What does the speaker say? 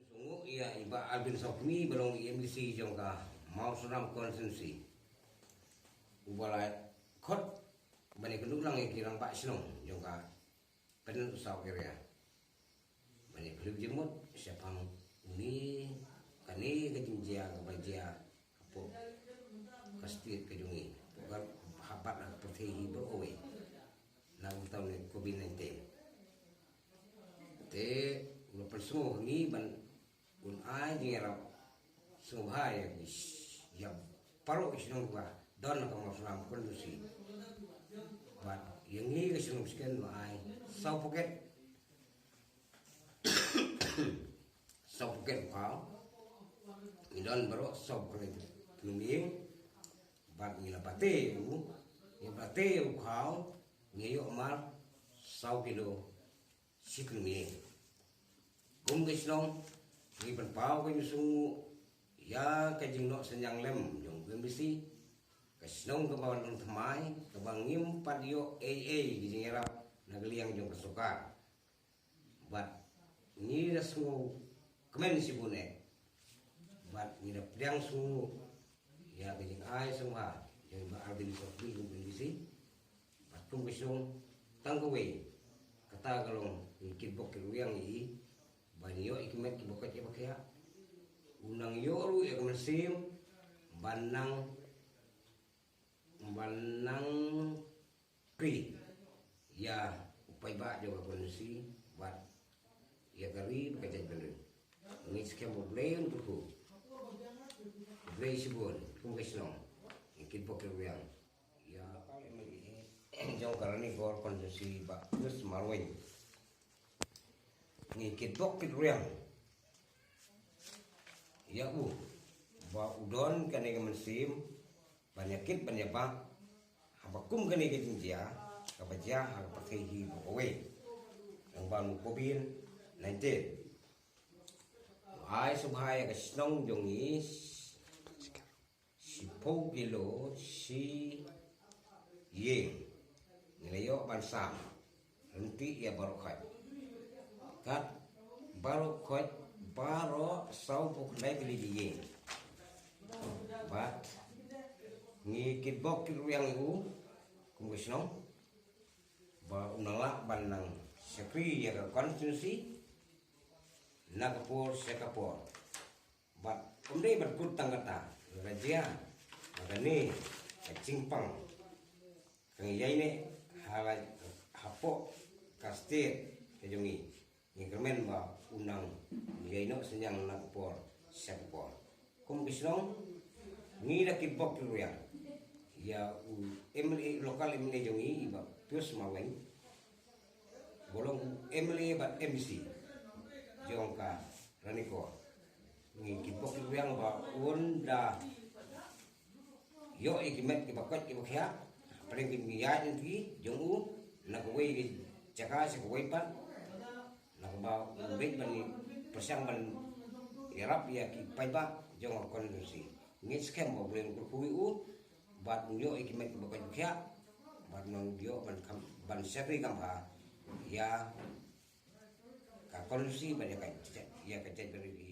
Sungu ia iba Albin Sokmi belum IMC jongka mau suram konsensi ubala kot bani kendulang yang kirang Pak Senong jongka pen usah kira bani beli jemut siapa ini kani kejinjia kebaja apa pasti kejungi bukan habat lah pertihi berowe nang tahun COVID-19 te ulah persu ni ban un ai dingerap subhaya ya paru isnong ba don ka maslam kondusi bat yang ni isnong sken ai sau poket sau poket kau idon baru sau poket luming bat ni la bate u ya bate u kau ngeyo mal sau kilo sikumi gum isnong ni penpau ko sungu ya kajing no senyang lem jong bisi kasnong ke bawang ng thamai ke bangim padio di jingera nagliang jong kesuka bat ni da sungu kemen si bune bat ni da priang sungu ya kajing ai semua jong ba albin sokri jong bisi bat kum kasnong tangkowe kata kalong ikit bok yang i banyo ikimet kibokat ya bakya unang yoru ya kemesim banang pri ya upai ba juga kondisi bat ya gari bekerja bener ngis kem problem tuh blay sibon kum kesnong ikit bok yang ya jauh karena gor kondisi ba terus marwin ngikit bok pituriang ya ba udon kane kemensim banyakit banyapa habakum kane kejinjia kabaja pakai bokowe yang ban COVID 19 ai subhaya kasnong jongi si kilo si ye nilayo bansam nanti ya baru kai kat baru kot baru sau puk naik lagi bat ngikit bok yang itu kumusno ba unala banang sekri ya konstitusi nagpur sekapur bat kemudian berkut tanggata raja magani cingpang kang yai hala hapo kastir kejungi ingkermen ba unang yaino senyang nakpor sekapor kum bisnong ni nakit bok yang ya emli lokal emli jongi iba terus maweng bolong emli ba MC jongka raniko ni kipok yang ba unda yo ikimet kibakot kibakya paling kimiya nanti jongu nakwe caka sekwe pan nakba ubek bani persang ban irap ya ki paiba jong kondisi ngis kem bo boleh kurkui bat nyo ikimet bakal kya bat non dio ban sekri kamha ya ka kondisi banyak ya kacet beri